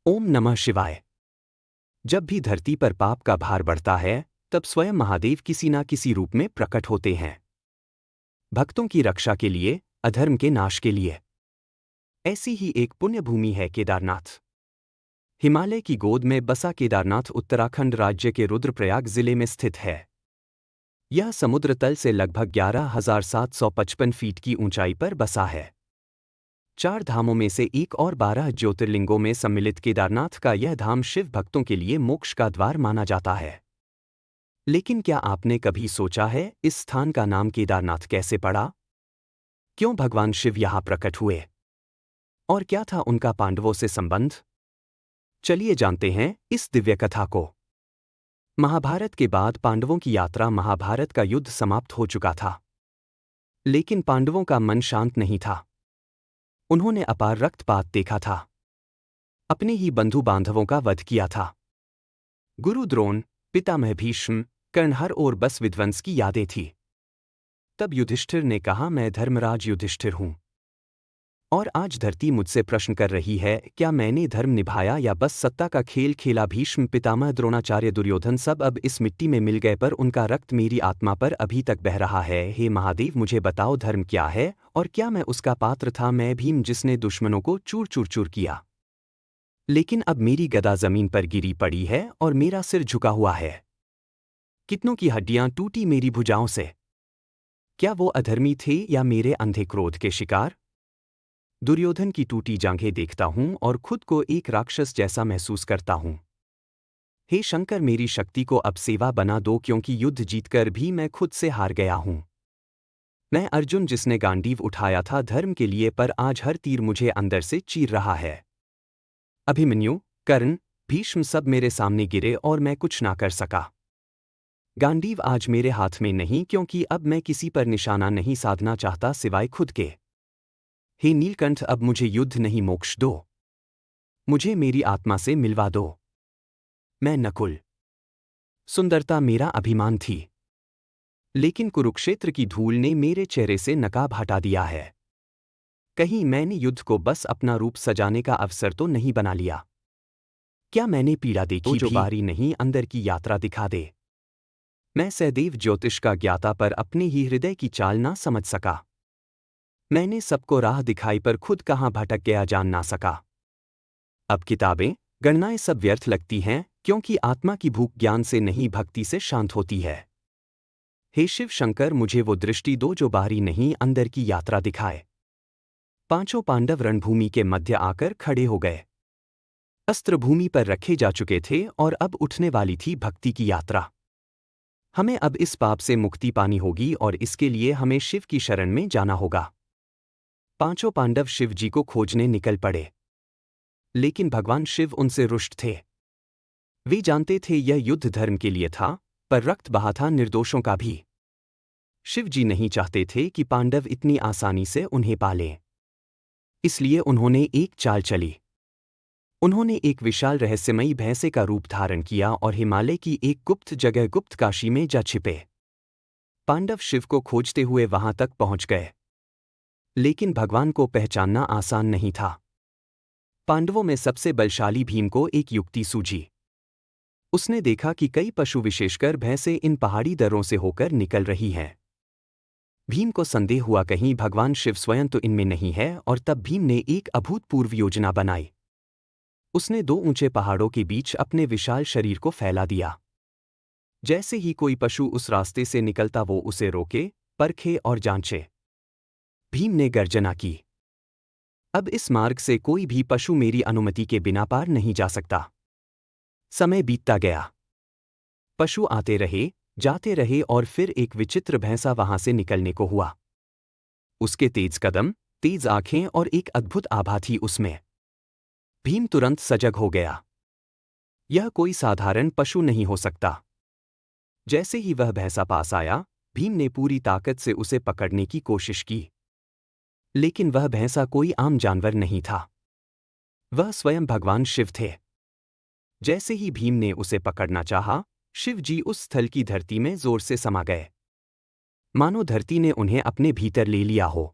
ओम नमः शिवाय। जब भी धरती पर पाप का भार बढ़ता है, तब स्वयं महादेव किसी ना किसी रूप में प्रकट होते हैं। भक्तों की रक्षा के लिए, अधर्म के नाश के लिए। ऐसी ही एक पुण्य भूमि है केदारनाथ। हिमालय की गोद में बसा केदारनाथ उत्तराखंड राज्य के रुद्रप्रयाग जिले में स्थित है। यह समुद्र तल से लगभग 11,755 फीट की ऊंचाई पर बसा है। 4 धामों में से एक और 12 ज्योतिर्लिंगों में सम्मिलित केदारनाथ का यह धाम शिव भक्तों के लिए मोक्ष का द्वार माना जाता है। लेकिन क्या आपने कभी सोचा है इस स्थान का नाम केदारनाथ कैसे पड़ा? क्यों भगवान शिव यहाँ प्रकट हुए? और क्या था उनका पांडवों से संबंध? चलिए जानते हैं इस दिव्य कथा को। महाभारत के बाद पांडवों की यात्रा। महाभारत का युद्ध समाप्त हो चुका था, लेकिन पांडवों का मन शांत नहीं था। उन्होंने अपार रक्तपात देखा था, अपने ही बंधु बांधवों का वध किया था। गुरु द्रोण, पितामह भीष्म, कर्णहर और बस विध्वंस की यादें थी। तब युधिष्ठिर ने कहा, मैं धर्मराज युधिष्ठिर हूं, और आज धरती मुझसे प्रश्न कर रही है, क्या मैंने धर्म निभाया या बस सत्ता का खेल खेला? भीष्म, पितामह, द्रोणाचार्य, दुर्योधन सब अब इस मिट्टी में मिल गए, पर उनका रक्त मेरी आत्मा पर अभी तक बह रहा है। हे महादेव, मुझे बताओ धर्म क्या है, और क्या मैं उसका पात्र था? मैं भीम, जिसने दुश्मनों को चूर चूर चूर किया, लेकिन अब मेरी गदा जमीन पर गिरी पड़ी है और मेरा सिर झुका हुआ है। कितनों की हड्डियां टूटी मेरी भुजाओं से। क्या वो अधर्मी थे या मेरे अंधे क्रोध के शिकार? दुर्योधन की टूटी जांघें देखता हूं और खुद को एक राक्षस जैसा महसूस करता हूं। हे शंकर, मेरी शक्ति को अब सेवा बना दो, क्योंकि युद्ध जीतकर भी मैं खुद से हार गया हूं। मैं अर्जुन, जिसने गांडीव उठाया था धर्म के लिए, पर आज हर तीर मुझे अंदर से चीर रहा है। अभिमन्यु, कर्ण, भीष्म सब मेरे सामने गिरे और मैं कुछ ना कर सका। गांडीव आज मेरे हाथ में नहीं, क्योंकि अब मैं किसी पर निशाना नहीं साधना चाहता सिवाय खुद के। हे नीलकंठ, अब मुझे युद्ध नहीं, मोक्ष दो। मुझे मेरी आत्मा से मिलवा दो। मैं नकुल। सुंदरता मेरा अभिमान थी, लेकिन कुरुक्षेत्र की धूल ने मेरे चेहरे से नकाब हटा दिया है। कहीं मैंने युद्ध को बस अपना रूप सजाने का अवसर तो नहीं बना लिया? क्या मैंने पीड़ा देखी जो बारी नहीं, अंदर की यात्रा दिखा दे। मैं सहदेव ज्योतिष का ज्ञाता, पर अपने ही हृदय की चाल ना समझ सका। मैंने सबको राह दिखाई, पर खुद कहाँ भटक गया जान ना सका। अब किताबें, गणनाएं सब व्यर्थ लगती हैं, क्योंकि आत्मा की भूख ज्ञान से नहीं, भक्ति से शांत होती है। हे शिव शंकर, मुझे वो दृष्टि दो जो बाहरी नहीं, अंदर की यात्रा दिखाए। पांचों पांडव रणभूमि के मध्य आकर खड़े हो गए। अस्त्र भूमि पर रखे जा चुके थे और अब उठने वाली थी भक्ति की यात्रा। हमें अब इस पाप से मुक्ति पानी होगी, और इसके लिए हमें शिव की शरण में जाना होगा। पांचों पांडव शिव जी को खोजने निकल पड़े, लेकिन भगवान शिव उनसे रुष्ट थे। वे जानते थे यह युद्ध धर्म के लिए था, पर रक्त बहा था निर्दोषों का भी। शिव जी नहीं चाहते थे कि पांडव इतनी आसानी से उन्हें पालें। इसलिए उन्होंने एक चाल चली। उन्होंने एक विशाल रहस्यमयी भैंसे का रूप धारण किया और हिमालय की एक गुप्त जगह, गुप्त काशी में जा छिपे। पांडव शिव को खोजते हुए वहां तक पहुंच गए, लेकिन भगवान को पहचानना आसान नहीं था। पांडवों में सबसे बलशाली भीम को एक युक्ति सूझी। उसने देखा कि कई पशु, विशेषकर भैंसें, इन पहाड़ी दर्रों से होकर निकल रही हैं। भीम को संदेह हुआ, कहीं भगवान शिव स्वयं तो इनमें नहीं है, और तब भीम ने एक अभूतपूर्व योजना बनाई। उसने 2 ऊंचे पहाड़ों के बीच अपने विशाल शरीर को फैला दिया। जैसे ही कोई पशु उस रास्ते से निकलता, वो उसे रोके, परखे और जांचे। भीम ने गर्जना की, अब इस मार्ग से कोई भी पशु मेरी अनुमति के बिना पार नहीं जा सकता। समय बीतता गया। पशु आते रहे, जाते रहे, और फिर एक विचित्र भैंसा वहां से निकलने को हुआ। उसके तेज कदम, तेज आंखें और एक अद्भुत आभा थी उसमें। भीम तुरंत सजग हो गया। यह कोई साधारण पशु नहीं हो सकता। जैसे ही वह भैंसा पास आया, भीम ने पूरी ताकत से उसे पकड़ने की कोशिश की, लेकिन वह भैंसा कोई आम जानवर नहीं था। वह स्वयं भगवान शिव थे। जैसे ही भीम ने उसे पकड़ना चाहा, शिव जी उस स्थल की धरती में जोर से समा गए, मानो धरती ने उन्हें अपने भीतर ले लिया हो।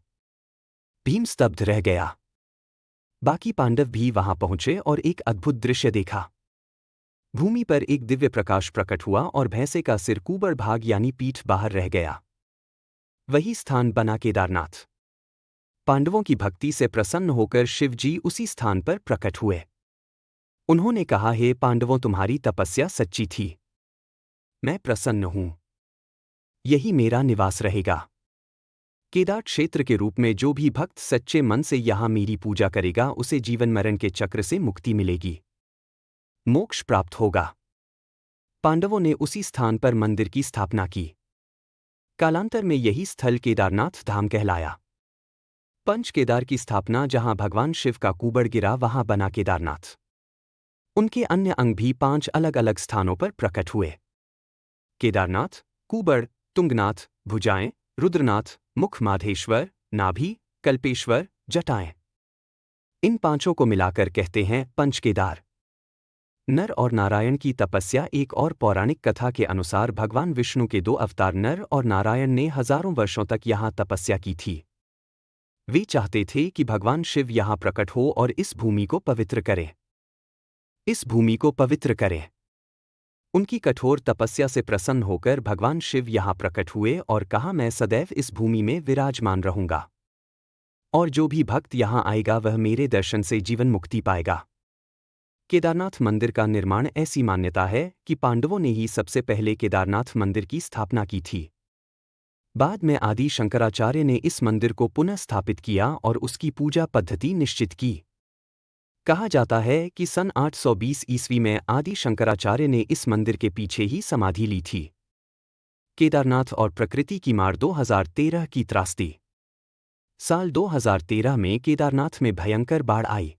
भीम स्तब्ध रह गया। बाकी पांडव भी वहां पहुंचे और एक अद्भुत दृश्य देखा। भूमि पर एक दिव्य प्रकाश प्रकट हुआ और भैंसे का सिर कुबड़ भाग यानी पीठ बाहर रह गया। वही स्थान बना केदारनाथ। पांडवों की भक्ति से प्रसन्न होकर शिवजी उसी स्थान पर प्रकट हुए। उन्होंने कहा, हे पांडवों, तुम्हारी तपस्या सच्ची थी। मैं प्रसन्न हूं। यही मेरा निवास रहेगा। केदार क्षेत्र के रूप में जो भी भक्त सच्चे मन से यहां मेरी पूजा करेगा उसे जीवन मरण के चक्र से मुक्ति मिलेगी, मोक्ष प्राप्त होगा। पांडवों ने उसी स्थान पर मंदिर की स्थापना की। कालांतर में यही स्थल केदारनाथ धाम कहलाया। पंच केदार की स्थापना, जहां भगवान शिव का कुबड़ गिरा वहां बना केदारनाथ। उनके अन्य अंग भी 5 अलग अलग स्थानों पर प्रकट हुए। केदारनाथ, कुबड़, तुंगनाथ, भुजाएं, रुद्रनाथ, मुख, माधेश्वर, नाभि, कल्पेश्वर, जटाएं। इन 5 को मिलाकर कहते हैं पंच केदार। नर और नारायण की तपस्या। एक और पौराणिक कथा के अनुसार भगवान विष्णु के 2 अवतार नर और नारायण ने हजारों वर्षों तक यहां तपस्या की थी। वे चाहते थे कि भगवान शिव यहां प्रकट हो और इस भूमि को पवित्र करें। इस भूमि को पवित्र करें। उनकी कठोर तपस्या से प्रसन्न होकर भगवान शिव यहां प्रकट हुए और कहा, मैं सदैव इस भूमि में विराजमान रहूंगा और जो भी भक्त यहां आएगा वह मेरे दर्शन से जीवन मुक्ति पाएगा। केदारनाथ मंदिर का निर्माण, ऐसी मान्यता है कि पांडवों ने ही सबसे पहले केदारनाथ मंदिर की स्थापना की थी। बाद में आदि शंकराचार्य ने इस मंदिर को पुनः स्थापित किया और उसकी पूजा पद्धति निश्चित की। कहा जाता है कि सन 820 ईस्वी में आदि शंकराचार्य ने इस मंदिर के पीछे ही समाधि ली थी। केदारनाथ और प्रकृति की मार। 2013 की त्रासदी। साल 2013 में केदारनाथ में भयंकर बाढ़ आई।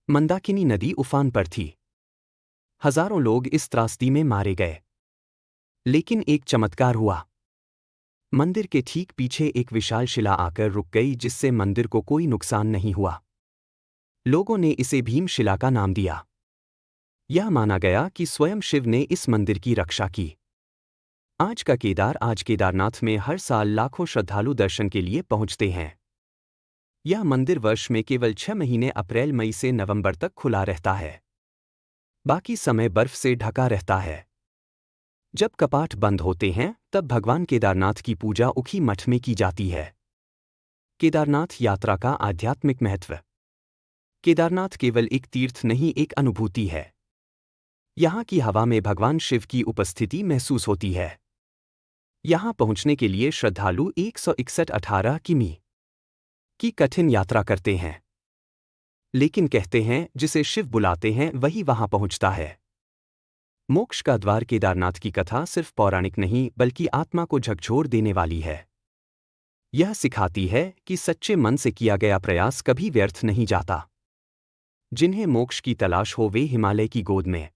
मंदाकिनी नदी उफान पर थी। हजारों लोग इस त्रासदी में मारे गए। लेकिन एक चमत्कार हुआ। मंदिर के ठीक पीछे एक विशाल शिला आकर रुक गई, जिससे मंदिर को कोई नुकसान नहीं हुआ। लोगों ने इसे भीमशिला का नाम दिया। यह माना गया कि स्वयं शिव ने इस मंदिर की रक्षा की। आज केदारनाथ में हर साल लाखों श्रद्धालु दर्शन के लिए पहुंचते हैं। यह मंदिर वर्ष में केवल 6 महीने अप्रैल मई से नवंबर तक खुला रहता है। बाकी समय बर्फ से ढका रहता है। जब कपाट बंद होते हैं तब भगवान केदारनाथ की पूजा उखी मठ में की जाती है। केदारनाथ यात्रा का आध्यात्मिक महत्व। केदारनाथ केवल एक तीर्थ नहीं, एक अनुभूति है। यहाँ की हवा में भगवान शिव की उपस्थिति महसूस होती है। यहाँ पहुँचने के लिए श्रद्धालु 161 किमी की कठिन यात्रा करते हैं। लेकिन कहते हैं, जिसे शिव बुलाते हैं वही वहाँ पहुँचता है। मोक्ष का द्वार। केदारनाथ की कथा सिर्फ पौराणिक नहीं बल्कि आत्मा को झकझोर देने वाली है। यह सिखाती है कि सच्चे मन से किया गया प्रयास कभी व्यर्थ नहीं जाता। जिन्हें मोक्ष की तलाश हो वे हिमालय की गोद में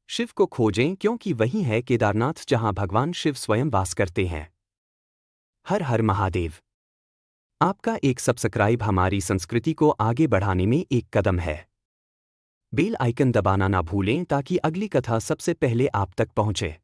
शिव को खोजें, क्योंकि वही है केदारनाथ जहां भगवान शिव स्वयं वास करते हैं। हर हर महादेव। आपका एक सब्सक्राइब हमारी संस्कृति को आगे बढ़ाने में एक कदम है। बेल आइकन दबाना ना भूलें ताकि अगली कथा सबसे पहले आप तक पहुंचे।